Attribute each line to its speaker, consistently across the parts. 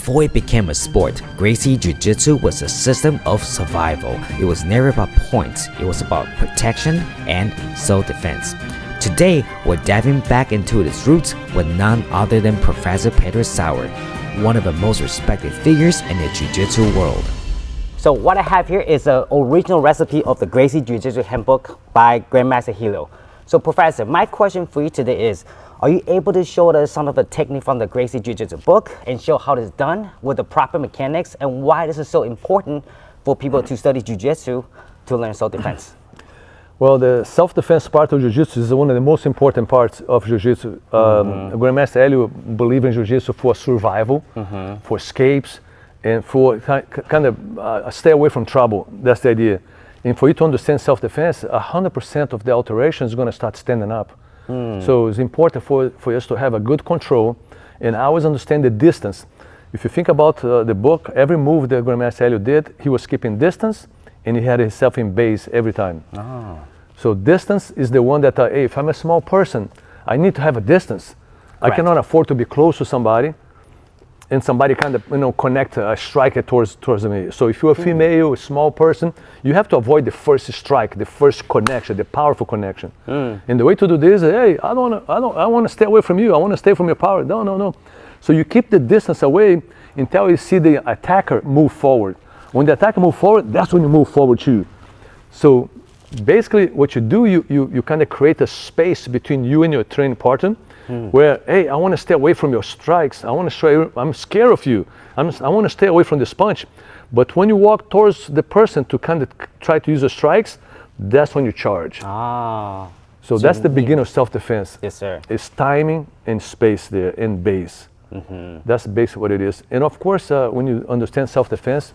Speaker 1: Before it became a sport, Gracie Jiu Jitsu was a system of survival. It was never about points, it was about protection and self-defense. Today, we're diving back into its roots with none other than Professor Pedro Sauer, one of the most respected figures in the Jiu Jitsu world. So what I have here is an original recipe of the Gracie Jiu Jitsu handbook by Grandmaster Helio. So Professor, my question for you today is, are you able to show us some of the technique from the Gracie Jiu Jitsu book and show how it is done with the proper mechanics and why this is so important for people to study Jiu Jitsu to learn self-defense?
Speaker 2: Well, the self-defense part of Jiu Jitsu is one of the most important parts of Jiu Jitsu. Grandmaster Helio believes in Jiu Jitsu for survival, for escapes, and for kind of stay away from trouble. That's the idea. And for you to understand self-defense, 100% of the alteration is going to start standing up. So it's important for us to have a good control and always understand the distance. If you think about the book, every move that Grandmaster Helio did, he was keeping distance and he had himself in base every time. So distance is the one that, hey, if I'm a small person, I need to have a distance. Correct. I cannot afford to be close to somebody and somebody kind of, connect a strike towards me. So if you're a female, a small person, you have to avoid the first strike, the first connection, the powerful connection. And the way to do this is, hey, I want to stay away from you. I want to stay from your power. No. So you keep the distance away until you see the attacker move forward. When the attacker moves forward, that's when you move forward too. So basically what you do, you kind of create a space between you and your training partner, where, hey, I want to stay away from your strikes. I'm scared of you. I want to stay away from this punch. But when you walk towards the person to kind of try to use the strikes, that's when you charge. So that's the beginning of self-defense.
Speaker 1: Yes, sir.
Speaker 2: It's timing and space there, and base. That's basically what it is. And of course, when you understand self-defense,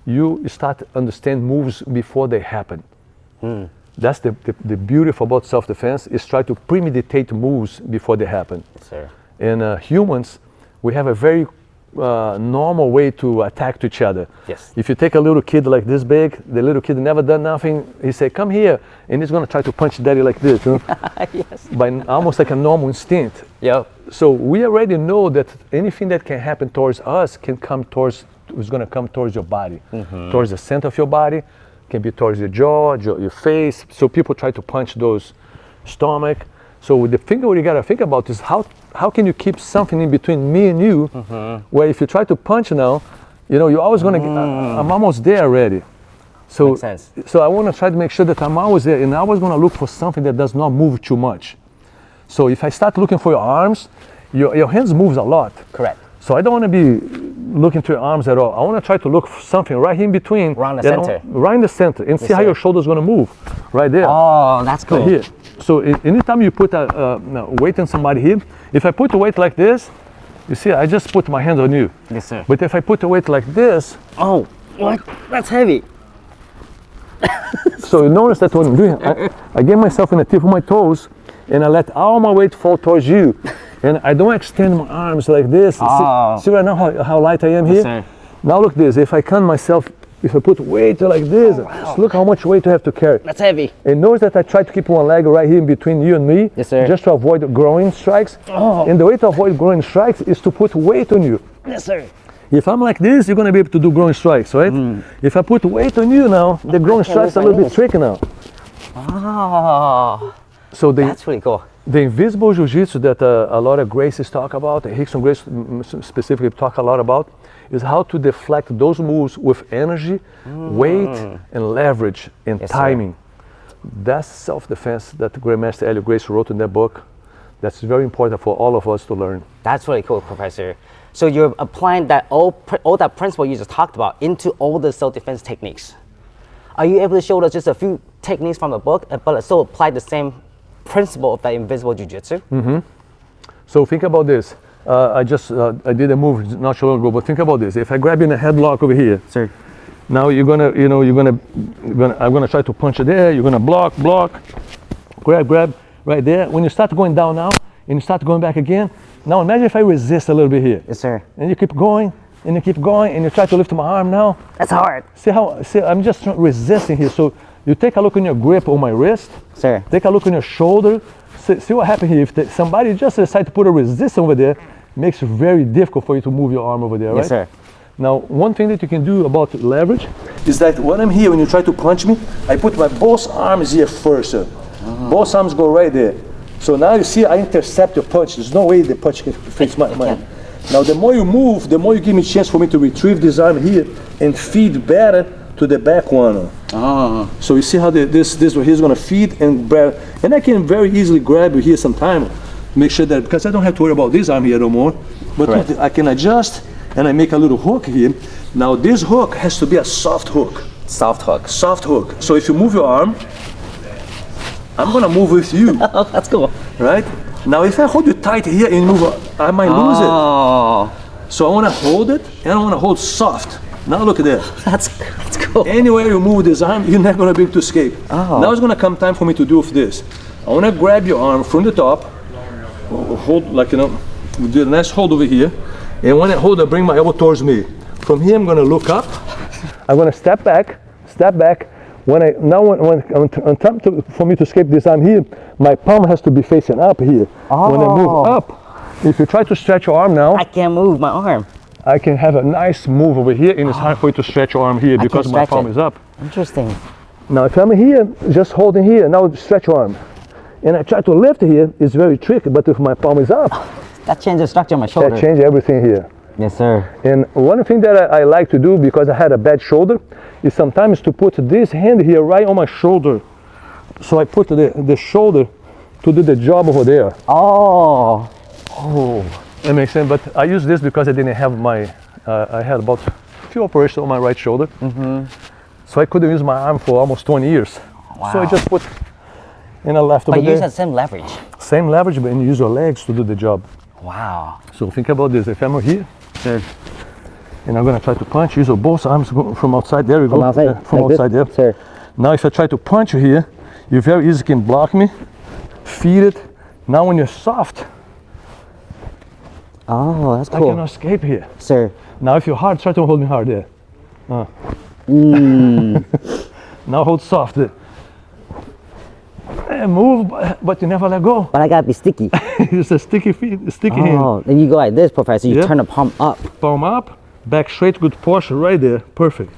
Speaker 2: you start to understand moves before they happen. That's the beauty about self-defense, is try to premeditate moves before they happen.
Speaker 1: Yes, sir.
Speaker 2: And humans, we have a very normal way to attack to each other.
Speaker 1: Yes.
Speaker 2: If you take a little kid like this big, the little kid never done nothing, he say, come here, and he's gonna try to punch daddy like this,
Speaker 1: Yes.
Speaker 2: by almost like a normal instinct.
Speaker 1: Yep.
Speaker 2: So we already know that anything that can happen towards us is gonna come towards your body, towards the center of your body. Can be towards your jaw, your face. So people try to punch those stomach. So the thing what you gotta think about is how can you keep something in between me and you, where if you try to punch now, you're always gonna get, I'm almost there already. So,
Speaker 1: makes sense.
Speaker 2: So I wanna try to make sure that I'm always there, and I always gonna look for something that does not move too much. So if I start looking for your arms, your hands moves a lot.
Speaker 1: Correct.
Speaker 2: So I don't want to be looking to your arms at all. I want to try to look for something right here in between.
Speaker 1: Right in the center.
Speaker 2: Right in the center. And see how your shoulder's going to move. Right there.
Speaker 1: Oh, that's cool.
Speaker 2: Right here. So anytime you put a weight on somebody here, if I put the weight like this, you see, I just put my hand on you.
Speaker 1: Yes, sir.
Speaker 2: But if I put the weight like this.
Speaker 1: Oh, what? That's heavy.
Speaker 2: So you notice that what I'm doing, I get myself in the tip of my toes, and I let all my weight fall towards you. And I don't extend my arms like this. See right now how light I am here?
Speaker 1: Yes,
Speaker 2: Now look this, if I can myself, if I put weight like this, just look how much weight I have to carry.
Speaker 1: That's heavy.
Speaker 2: And notice that I try to keep one leg right here in between you and me.
Speaker 1: Yes, sir.
Speaker 2: Just to avoid groin strikes. And the way to avoid groin strikes is to put weight on you.
Speaker 1: Yes, sir.
Speaker 2: If I'm like this, you're going to be able to do groin strikes, right? If I put weight on you now, the groin strikes are a little bit tricky now. So
Speaker 1: that's really cool.
Speaker 2: The invisible jiu-jitsu that a lot of Gracies talk about, Rickson Gracie specifically talk a lot about, is how to deflect those moves with energy, weight, and leverage, and timing. That's self-defense that Grandmaster Helio Gracie wrote in that book. That's very important for all of us to learn.
Speaker 1: That's really cool, Professor. So you're applying that all that principle you just talked about into all the self-defense techniques. Are you able to show us just a few techniques from the book, but still apply the same principle of that invisible jiu-jitsu?
Speaker 2: So think about this. I did a move not so long ago, but think about this. If I grab you in a headlock over here,
Speaker 1: sir.
Speaker 2: Now I'm gonna try to punch it there. You're gonna block, grab right there. When you start going down now, and you start going back again. Now imagine if I resist a little bit here.
Speaker 1: Yes, sir.
Speaker 2: And you keep going, and you try to lift my arm now.
Speaker 1: That's hard.
Speaker 2: See I'm just resisting here. So you take a look on your grip on my wrist.
Speaker 1: Sir.
Speaker 2: Take a look on your shoulder. See what happened here. If somebody just decide to put a resistance over there, it makes it very difficult for you to move your arm over there, right?
Speaker 1: Yes, sir.
Speaker 2: Now, one thing that you can do about leverage is that when I'm here, when you try to punch me, I put my both arms here first. Both arms go right there. So now you see I intercept your punch. There's no way the punch can face my mind. Now, the more you move, the more you give me a chance for me to retrieve this arm here and feed better to the back one. So you see how this right here is going to feed and grab. And I can very easily grab you here sometime. Make sure that, because I don't have to worry about this arm here no more. But I can adjust and I make a little hook here. Now this hook has to be a soft hook.
Speaker 1: Soft hook.
Speaker 2: Soft hook. So if you move your arm, I'm going to move with you.
Speaker 1: Oh, that's cool.
Speaker 2: Right? Now if I hold you tight here and move, I might lose it. So I want to hold it and I want to hold soft. Now look at that.
Speaker 1: That's cool.
Speaker 2: Anywhere you move this arm, you're not going to be able to escape. Now it's going to come time for me to do with this. I want to grab your arm from the top, hold like, you know, do a nice hold over here. And when I hold, I bring my elbow towards me. From here, I'm going to look up. I'm going to step back. When on time for me to escape this arm here, my palm has to be facing up here. When I move up, if you try to stretch your arm now,
Speaker 1: I can't move my arm.
Speaker 2: I can have a nice move over here, and it's hard for you to stretch your arm here because my palm is up.
Speaker 1: Interesting.
Speaker 2: Now, if I'm here, just holding here, now stretch your arm. And I try to lift here, it's very tricky, but if my palm is up,
Speaker 1: that changes the structure of my shoulder.
Speaker 2: That changes everything here.
Speaker 1: Yes, sir.
Speaker 2: And one thing that I like to do, because I had a bad shoulder, is sometimes to put this hand here right on my shoulder. So I put the shoulder to do the job over there.
Speaker 1: Oh.
Speaker 2: That makes sense, but I use this because I didn't have my, I had about a few operations on my right shoulder. So I couldn't use my arm for almost 20 years.
Speaker 1: Wow.
Speaker 2: So I just put in a left over there.
Speaker 1: But you use that same leverage.
Speaker 2: Same leverage, but you use your legs to do the job.
Speaker 1: Wow.
Speaker 2: So think about this, if I'm here,
Speaker 1: Sir.
Speaker 2: and I'm gonna try to punch, use both arms from outside, there we go.
Speaker 1: From outside?
Speaker 2: From
Speaker 1: like
Speaker 2: outside,
Speaker 1: this?
Speaker 2: there.
Speaker 1: Sir.
Speaker 2: Now if I try to punch you here, you very easily can block me, feed it. Now when you're soft,
Speaker 1: oh, that's cool.
Speaker 2: I cannot escape here.
Speaker 1: Sir.
Speaker 2: Now if you're hard, try to hold me hard there. Now hold soft there. And move, but you never let go.
Speaker 1: But I gotta be sticky.
Speaker 2: It's a sticky feet, sticky hand.
Speaker 1: Oh, then you go like this, Professor. You turn the palm up.
Speaker 2: Palm up, back straight, good posture right there. Perfect.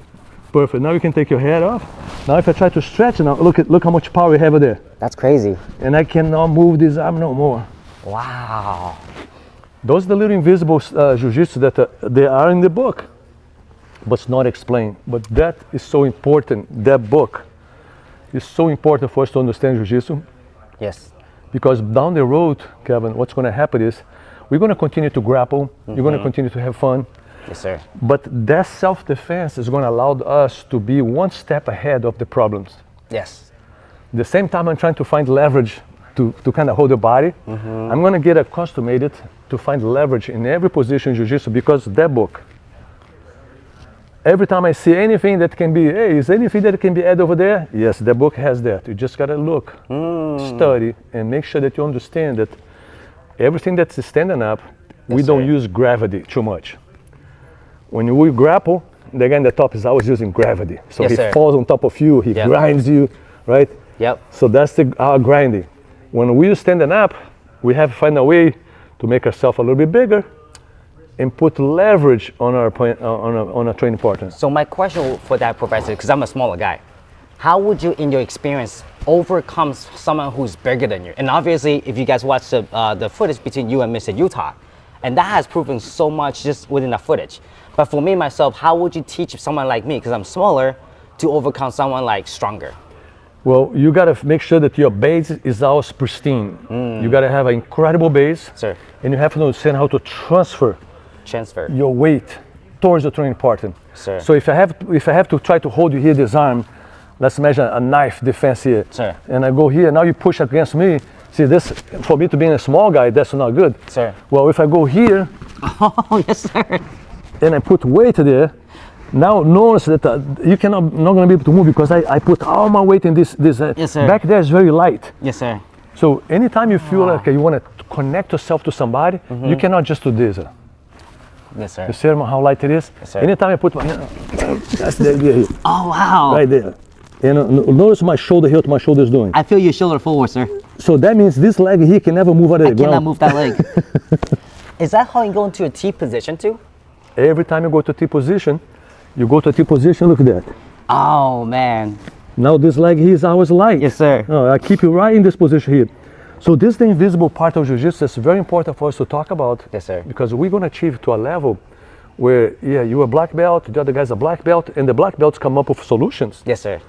Speaker 2: Perfect. Now you can take your head off. Now if I try to stretch now, look how much power we have there.
Speaker 1: That's crazy.
Speaker 2: And I cannot move this arm no more.
Speaker 1: Wow.
Speaker 2: Those are the little invisible jiu-jitsu that they are in the book, but it's not explained. But that is so important. That book is so important for us to understand jiu-jitsu.
Speaker 1: Yes.
Speaker 2: Because down the road, Kevin, what's going to happen is we're going to continue to grapple. You're going to continue to have fun.
Speaker 1: Yes, sir.
Speaker 2: But that self-defense is going to allow us to be one step ahead of the problems.
Speaker 1: Yes.
Speaker 2: At the same time, I'm trying to find leverage to kind of hold the body. I'm going to get accustomed to find leverage in every position in jiu-jitsu because that book. Every time I see anything that can be, hey, is anything that can be added over there? Yes, the book has that. You just gotta look, study, and make sure that you understand that everything that's standing up, we don't use gravity too much. When we grapple, the guy in the top is always using gravity. So he falls on top of you, he grinds you, right?
Speaker 1: Yep.
Speaker 2: So that's our grinding. When we're standing up, we have to find a way to make ourselves a little bit bigger and put leverage on our on a training partner.
Speaker 1: So my question for that, Professor, because I'm a smaller guy, how would you, in your experience, overcome someone who's bigger than you? And obviously, if you guys watch the footage between you and Mr. Utah, and that has proven so much just within the footage. But for me, myself, how would you teach someone like me, because I'm smaller, to overcome someone like stronger?
Speaker 2: Well, you gotta make sure that your base is always pristine. You gotta have an incredible base,
Speaker 1: Sir.
Speaker 2: And you have to understand how to transfer your weight towards the training partner.
Speaker 1: Sir.
Speaker 2: So if I have to try to hold you here, this arm, let's imagine a knife defense here.
Speaker 1: Sir.
Speaker 2: And I go here, now you push against me. See this, for me to be a small guy, that's not good.
Speaker 1: Sir.
Speaker 2: Well, if I go here,
Speaker 1: oh yes, sir.
Speaker 2: And I put weight there, now notice that you not gonna be able to move because I put all my weight in this.
Speaker 1: Yes, sir.
Speaker 2: Back there is very light.
Speaker 1: Yes, sir.
Speaker 2: So anytime you feel like you want to connect yourself to somebody, you cannot just do this.
Speaker 1: Yes, sir.
Speaker 2: You see how light it is?
Speaker 1: Yes, sir.
Speaker 2: Anytime I put my hand, that's the idea here.
Speaker 1: Oh, wow.
Speaker 2: Right there. And notice my shoulder here, what my shoulder is doing.
Speaker 1: I feel your shoulder forward, sir.
Speaker 2: So that means this leg here can never move out of the ground.
Speaker 1: I cannot move that leg. Is that how you go into a T position too?
Speaker 2: Every time you go to T position, you go to T position, look at that.
Speaker 1: Oh, man.
Speaker 2: Now this leg here is always light.
Speaker 1: Yes, sir.
Speaker 2: I keep you right in this position here. So this is the invisible part of Jiu-Jitsu that's very important for us to talk about.
Speaker 1: Yes, sir.
Speaker 2: Because we're going to achieve to a level where, yeah, you're a black belt, the other guy's a black belt, and the black belts come up with solutions.
Speaker 1: Yes, sir.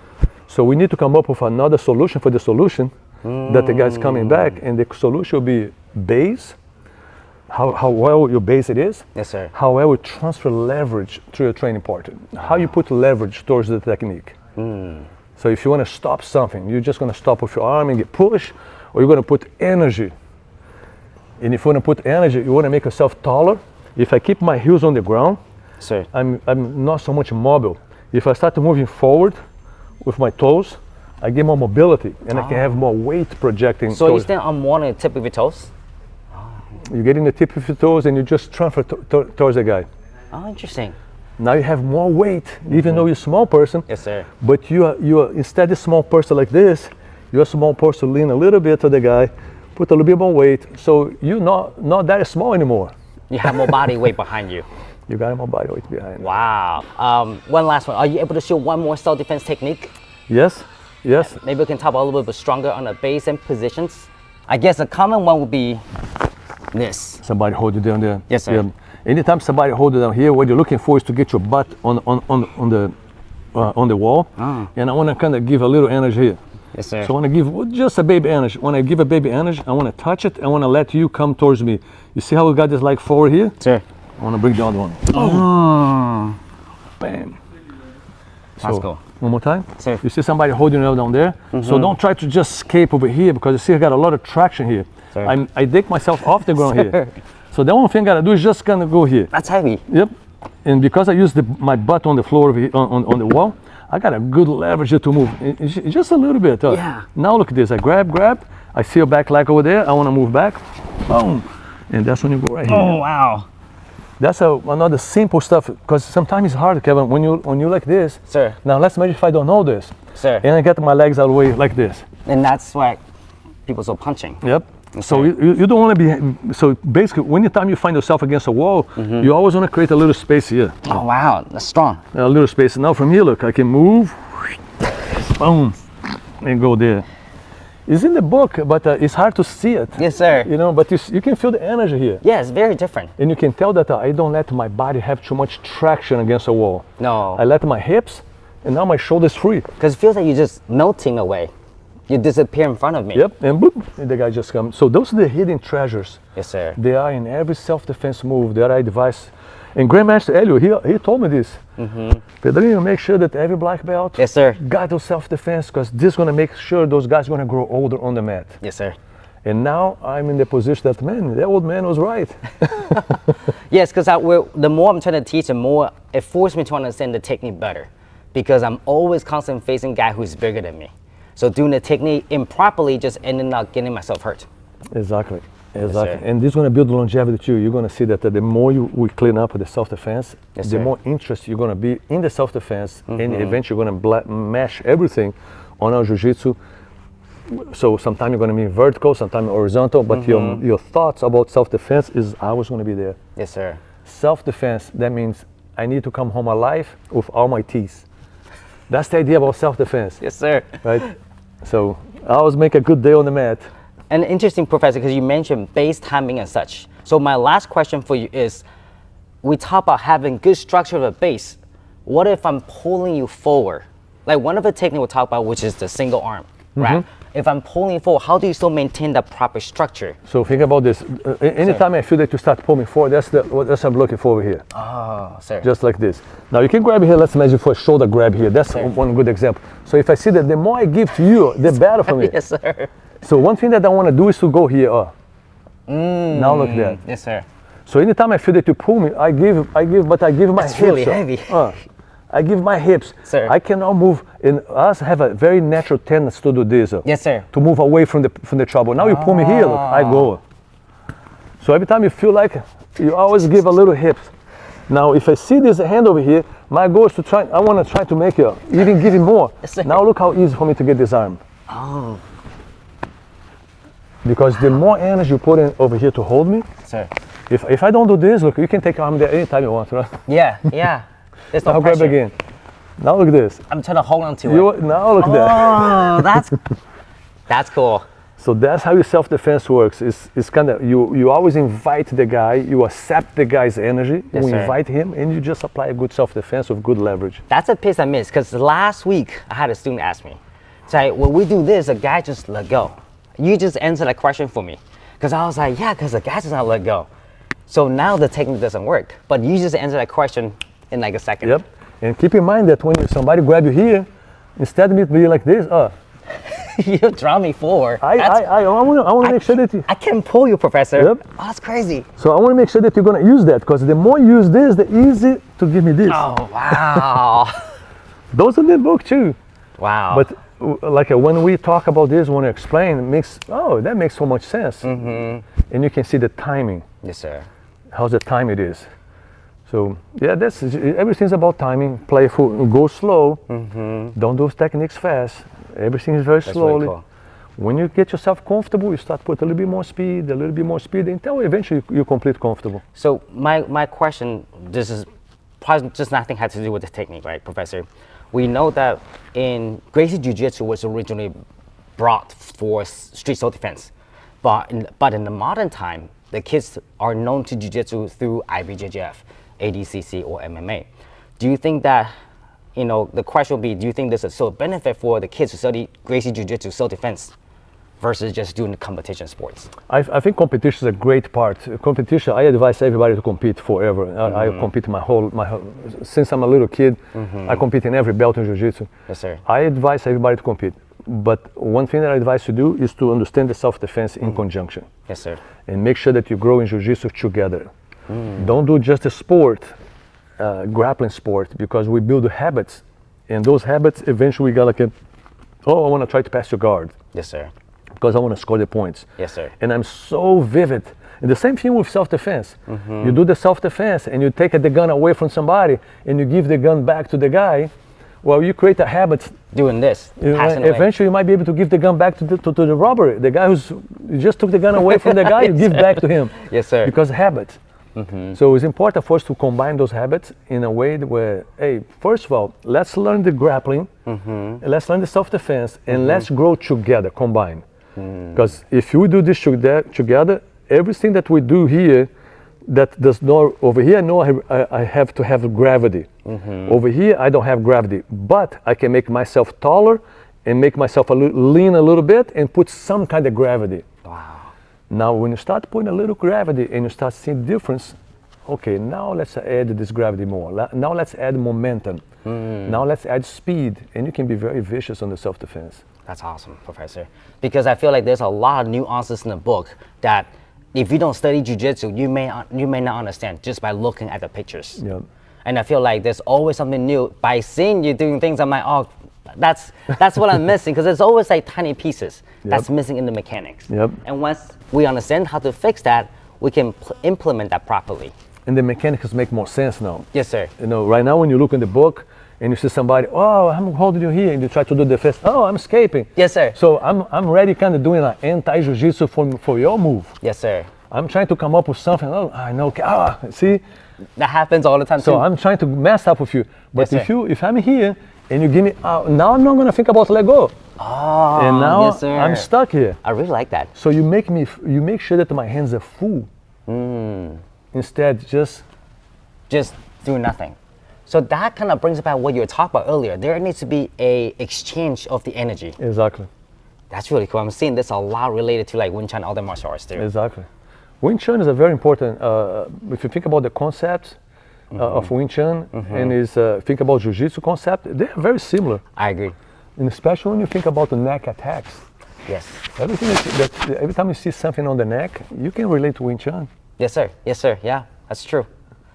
Speaker 2: So we need to come up with another solution for the solution that the guy's coming back, and the solution will be base, how well your base it is.
Speaker 1: Yes, sir.
Speaker 2: How well you transfer leverage to your training partner. How you put leverage towards the technique. So if you want to stop something, you're just going to stop with your arm and get pushed, or you're going to put energy. And if you want to put energy, you want to make yourself taller. If I keep my heels on the ground,
Speaker 1: Sir.
Speaker 2: I'm not so much mobile. If I start moving forward with my toes, I get more mobility and I can have more weight projecting.
Speaker 1: So you stand on more than the tip of your toes?
Speaker 2: You get in the tip of your toes and you just transfer towards the guy.
Speaker 1: Oh, interesting.
Speaker 2: Now you have more weight, even though you're a small person.
Speaker 1: Yes, sir.
Speaker 2: But you are instead of a small person like this, you're a small person, lean a little bit to the guy, put a little bit more weight. So you're not that small anymore.
Speaker 1: You have more body weight behind you.
Speaker 2: You got more body weight behind.
Speaker 1: Wow. One last one. Are you able to show one more self-defense technique?
Speaker 2: Yes, yes.
Speaker 1: Maybe we can talk a little bit stronger on the base and positions. I guess a common one would be this.
Speaker 2: Somebody hold you down there.
Speaker 1: Yes, sir.
Speaker 2: Yeah. Anytime somebody hold you down here, what you're looking for is to get your butt on the wall. And I want to kind of give a little energy here.
Speaker 1: Yes, sir.
Speaker 2: So I want to give just a baby energy. When I give a baby energy, I want to touch it. I want to let you come towards me. You see how we got this leg forward here?
Speaker 1: Sir.
Speaker 2: I want to bring the other one.
Speaker 1: Oh.
Speaker 2: Bam.
Speaker 1: Let's
Speaker 2: So,
Speaker 1: go.
Speaker 2: one more time.
Speaker 1: Sir.
Speaker 2: You see somebody holding you down there? So don't try to just escape over here because you see I got a lot of traction here.
Speaker 1: Sir.
Speaker 2: I dig myself off the ground here. So the only thing I got to do is just kind of go here.
Speaker 1: That's heavy.
Speaker 2: Yep. And because I use my butt on the floor over here, on the wall, I got a good leverage here to move. Just a little bit.
Speaker 1: Yeah.
Speaker 2: Now look at this. I grab. I see your back leg over there. I want to move back. Boom. And that's when you go right here.
Speaker 1: Oh, wow.
Speaker 2: That's another simple stuff because sometimes it's hard, Kevin, when you like this.
Speaker 1: Sir.
Speaker 2: Now let's imagine if I don't know this.
Speaker 1: Sir.
Speaker 2: And I get my legs out of the way like this.
Speaker 1: And that's why people are punching.
Speaker 2: Yep. So you don't want to be, so basically anytime you find yourself against a wall, you always want to create a little space here.
Speaker 1: Oh, wow. That's strong.
Speaker 2: A little space. Now from here, look, I can move, boom, and go there. It's in the book, but it's hard to see it.
Speaker 1: Yes, sir.
Speaker 2: You know, but you can feel the energy here.
Speaker 1: Yeah, it's very different.
Speaker 2: And you can tell that I don't let my body have too much traction against the wall.
Speaker 1: No.
Speaker 2: I let my hips, and now my shoulder's free.
Speaker 1: Because it feels like you're just melting away. You disappear in front of me.
Speaker 2: Yep, and boop, and the guy just comes. So those are the hidden treasures.
Speaker 1: Yes, sir.
Speaker 2: They are in every self-defense move that I advise. And Grandmaster Helio, he told me this. Pedrinho, make sure that every black belt
Speaker 1: Yes, sir.
Speaker 2: got those self-defense because this is going to make sure those guys are going to grow older on the mat.
Speaker 1: Yes, sir.
Speaker 2: And now I'm in the position that, man, that old man was right.
Speaker 1: Yes, because the more I'm trying to teach, the more it forced me to understand the technique better. Because I'm always constantly facing a guy who's bigger than me. So doing the technique improperly just ended up getting myself hurt.
Speaker 2: Exactly.
Speaker 1: Yes,
Speaker 2: And this is going to build longevity too. You're going to see that the more we clean up with the self-defense,
Speaker 1: Yes,
Speaker 2: the
Speaker 1: sir.
Speaker 2: more interest you're going to be in the self-defense, and eventually you're going to mesh everything on our jiu-jitsu. So sometimes you're going to be vertical, sometimes horizontal, but your thoughts about self-defense is always going to be there.
Speaker 1: Yes, sir.
Speaker 2: Self-defense, that means I need to come home alive with all my teeth. That's the idea about self-defense.
Speaker 1: Yes, sir.
Speaker 2: Right? So I always make a good day on the mat.
Speaker 1: And interesting, Professor, because you mentioned base timing and such. So my last question for you is, we talk about having good structure of a base. What if I'm pulling you forward? Like one of the techniques we'll talk about, which is the single arm, right? If I'm pulling you forward, how do you still maintain the proper structure?
Speaker 2: So think about this. Anytime I feel that you start pulling forward, that's what I'm looking for over here.
Speaker 1: Oh, sir.
Speaker 2: Just like this. Now you can grab here. Let's imagine for a shoulder grab here. That's one good example. So if I see that the more I give to you, the better for me.
Speaker 1: Yes, sir.
Speaker 2: So one thing that I want to do is to go here. Now look there.
Speaker 1: Yes, sir.
Speaker 2: So anytime I feel that you pull me, I give, but I give my
Speaker 1: It's
Speaker 2: hips.
Speaker 1: really heavy.
Speaker 2: I give my hips.
Speaker 1: Sir.
Speaker 2: I cannot move. And us have a very natural tendency to do this.
Speaker 1: Yes, sir.
Speaker 2: To move away from the trouble. Now you pull me here, look, I go. So every time you feel like, you always give a little hip. Now if I see this hand over here, my goal is to try, I want to try to make you, even give him more.
Speaker 1: Yes, sir.
Speaker 2: Now look how easy for me to get this arm.
Speaker 1: Oh.
Speaker 2: Because the more energy you put in over here to hold me,
Speaker 1: Sir.
Speaker 2: If I don't do this, look, you can take arm there anytime you want, right?
Speaker 1: Yeah, yeah. There's no
Speaker 2: Now grab
Speaker 1: pressure.
Speaker 2: again. Now look at this.
Speaker 1: I'm trying to hold on to it.
Speaker 2: Now look at that.
Speaker 1: Oh, that's cool.
Speaker 2: So that's how your self-defense works. It's kind of, you always invite the guy, you accept the guy's energy,
Speaker 1: Yes,
Speaker 2: you
Speaker 1: sir.
Speaker 2: invite him, and you just apply a good self-defense with good leverage.
Speaker 1: That's a piece I missed because last week I had a student ask me, say, when we do this, the guy just let go. You just answered that question for me. Because I was like, yeah, because the guy does not let go. So now the technique doesn't work, but you just answered that question in like a second.
Speaker 2: Yep. And keep in mind that when somebody grab you here, instead of it being like this,
Speaker 1: You draw me forward.
Speaker 2: I want to make sure that you.
Speaker 1: I can pull you, Professor.
Speaker 2: Yep.
Speaker 1: Oh, that's crazy.
Speaker 2: So I want to make sure that you're gonna use that, because the more you use this, the easier to give me this.
Speaker 1: Oh, wow.
Speaker 2: Those are in the book too.
Speaker 1: Wow.
Speaker 2: But like when we talk about this, when I explain, that makes so much sense. And you can see the timing,
Speaker 1: yes, sir.
Speaker 2: how the time it is. So yeah, everything's about timing. Playful, go slow. Don't do techniques fast. Everything is very
Speaker 1: That's
Speaker 2: slowly.
Speaker 1: really cool.
Speaker 2: When you get yourself comfortable, you start put a little bit more speed, until eventually you complete comfortable.
Speaker 1: So my question, this is probably just nothing had to do with the technique, right, Professor? We know that in Gracie Jiu Jitsu was originally brought for street self-defense, but in the modern time, the kids are known to Jiu Jitsu through IBJJF, ADCC, or MMA. Do you think that, the question would be, do you think there's a sort of benefit for the kids to study Gracie Jiu Jitsu self-defense versus just doing the competition sports?
Speaker 2: I think competition is a great part. Competition, I advise everybody to compete forever. I compete my whole since I'm a little kid. I compete in every belt in Jiu-Jitsu.
Speaker 1: Yes, sir.
Speaker 2: I advise everybody to compete. But one thing that I advise to do is to understand the self-defense in conjunction.
Speaker 1: Yes, sir.
Speaker 2: And make sure that you grow in Jiu-Jitsu together. Don't do just a sport, grappling sport, because we build habits. And those habits, eventually we got I want to try to pass your guard,
Speaker 1: Yes, sir.
Speaker 2: because I want to score the points.
Speaker 1: Yes, sir.
Speaker 2: And I'm so vivid. And the same thing with self-defense. You do the self-defense and you take the gun away from somebody and you give the gun back to the guy. Well, you create a habit.
Speaker 1: Doing this, passing away.
Speaker 2: Eventually, you might be able to give the gun back to the robber. The guy you just took the gun away from the guy, you give back to him.
Speaker 1: Yes, sir.
Speaker 2: Because habit. So it's important for us to combine those habits in a way where, hey, first of all, let's learn the grappling, let's learn the self-defense, and let's grow together, combine. Because if you do this together, everything that we do here, that does not, over here, I have to have gravity. Over here, I don't have gravity, but I can make myself taller and make myself lean a little bit and put some kind of gravity.
Speaker 1: Wow.
Speaker 2: Now, when you start putting a little gravity and you start seeing the difference, okay, now let's add this gravity more. Now let's add momentum. Now let's add speed, and you can be very vicious on the self-defense.
Speaker 1: That's awesome, Professor. Because I feel like there's a lot of nuances in the book that if you don't study Jiu-Jitsu, you may not understand just by looking at the pictures.
Speaker 2: Yep.
Speaker 1: And I feel like there's always something new. By seeing you doing things, I'm like, oh, that's what I'm missing, because there's always like tiny pieces that's missing in the mechanics.
Speaker 2: Yep.
Speaker 1: And once we understand how to fix that, we can implement that properly.
Speaker 2: And the mechanics make more sense now.
Speaker 1: Yes, sir.
Speaker 2: Right now when you look in the book and you see somebody, oh, I'm holding you here, and you try to do the fist, oh, I'm escaping.
Speaker 1: Yes, sir.
Speaker 2: So I'm already kind of doing an anti-jiu-jitsu for your move.
Speaker 1: Yes, sir.
Speaker 2: I'm trying to come up with something, oh, I know, see?
Speaker 1: That happens all the time
Speaker 2: So
Speaker 1: too.
Speaker 2: I'm trying to mess up with you. But
Speaker 1: Yes,
Speaker 2: if I'm here and you give me, now I'm not gonna think about let go.
Speaker 1: Oh,
Speaker 2: And now
Speaker 1: yes, sir.
Speaker 2: I'm stuck here.
Speaker 1: I really like that.
Speaker 2: So you make sure that my hands are full. Instead, just
Speaker 1: doing nothing. So that kind of brings about what you were talking about earlier. There needs to be a exchange of the energy.
Speaker 2: Exactly.
Speaker 1: That's really cool. I'm seeing this a lot related to like Wing Chun, other martial arts too.
Speaker 2: Exactly. Wing Chun is a very important, if you think about the concepts of Wing Chun and think about Jiu-Jitsu concept, they're very similar.
Speaker 1: I agree.
Speaker 2: And especially when you think about the neck attacks.
Speaker 1: Yes.
Speaker 2: Every time you see something on the neck, you can relate to Wing Chun.
Speaker 1: Yes, sir. Yes, sir. Yeah, that's true.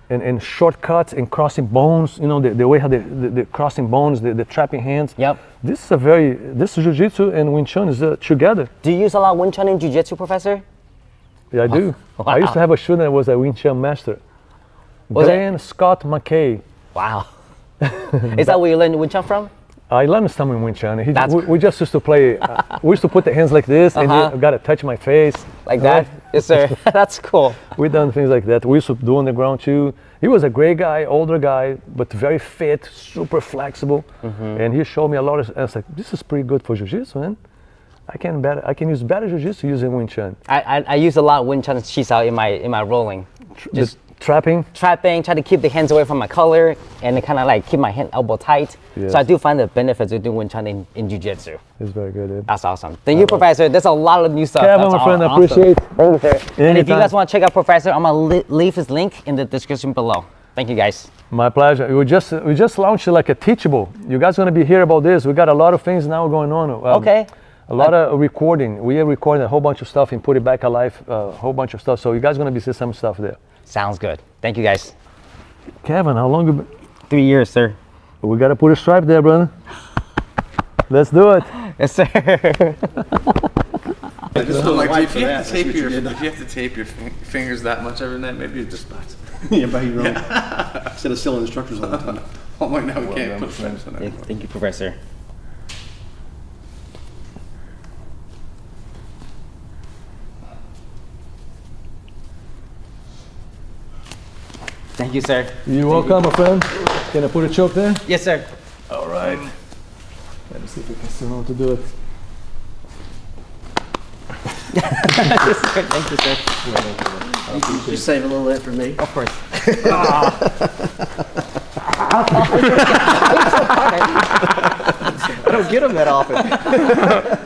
Speaker 2: And shortcuts and crossing bones, the way how the crossing bones, the trapping hands.
Speaker 1: Yep.
Speaker 2: This Jiu-Jitsu and Wing Chun is together.
Speaker 1: Do you use a lot of Wing Chun in Jiu-Jitsu, Professor?
Speaker 2: Yeah, I do.
Speaker 1: Wow.
Speaker 2: I used to have a student that was a Wing Chun master.
Speaker 1: Was
Speaker 2: Glenn Scott McKay.
Speaker 1: Wow. Is that where you learned Wing Chun from?
Speaker 2: I learned some in Wing Chun.
Speaker 1: That's
Speaker 2: We just used to play. We used to put the hands like this, and you got to touch my face.
Speaker 1: Like that? Yes, sir. That's cool.
Speaker 2: We done things like that. We used to do on the ground too. He was a great guy, older guy, but very fit, super flexible, and he showed me a lot of. I was like, this is pretty good for jiu-jitsu, man. I can use better jiu-jitsu using Wing Chun.
Speaker 1: I use a lot of Wing Chun chi sao in my rolling. Just
Speaker 2: trapping,
Speaker 1: try to keep the hands away from my collar and kind of like keep my hand elbow tight.
Speaker 2: Yes.
Speaker 1: So I do find the benefits of doing Wing Chun in jiu-jitsu.
Speaker 2: It's very good, dude.
Speaker 1: That's awesome. Thank you, Professor. There's a lot of new stuff.
Speaker 2: Kevin,
Speaker 1: That's
Speaker 2: my friend, I
Speaker 1: awesome.
Speaker 2: appreciate.
Speaker 1: Thank you, sir. And if you
Speaker 2: Anytime.
Speaker 1: guys want to check out Professor, I'm gonna leave his link in the description below. Thank you, guys.
Speaker 2: My pleasure. We just launched like a teachable. You guys gonna be here about this. We got a lot of things now going on.
Speaker 1: Okay.
Speaker 2: A lot of recording. We are recording a whole bunch of stuff and put it back alive. A whole bunch of stuff. So you guys gonna be seeing some stuff there.
Speaker 1: Sounds good. Thank you, guys.
Speaker 2: Kevin, how long you been?
Speaker 1: 3 years, sir.
Speaker 2: We gotta put a stripe there, brother. Let's do it.
Speaker 1: Yes, sir.
Speaker 3: If you have to tape your fingers that much every night, maybe it just stops.
Speaker 4: Yeah, by your own. Instead of stealing instructors all the time.
Speaker 3: Oh my, now we can't put stripes on
Speaker 1: Yeah,
Speaker 3: it.
Speaker 1: thank you, Professor. Thank you, sir.
Speaker 2: You're welcome, my friend. Can I put a choke there?
Speaker 1: Yes, sir.
Speaker 2: All right. Let me see if we can still know how to do it.
Speaker 1: Thank you, sir.
Speaker 4: You save a little of that for me.
Speaker 1: Of course.
Speaker 4: I don't get them that often.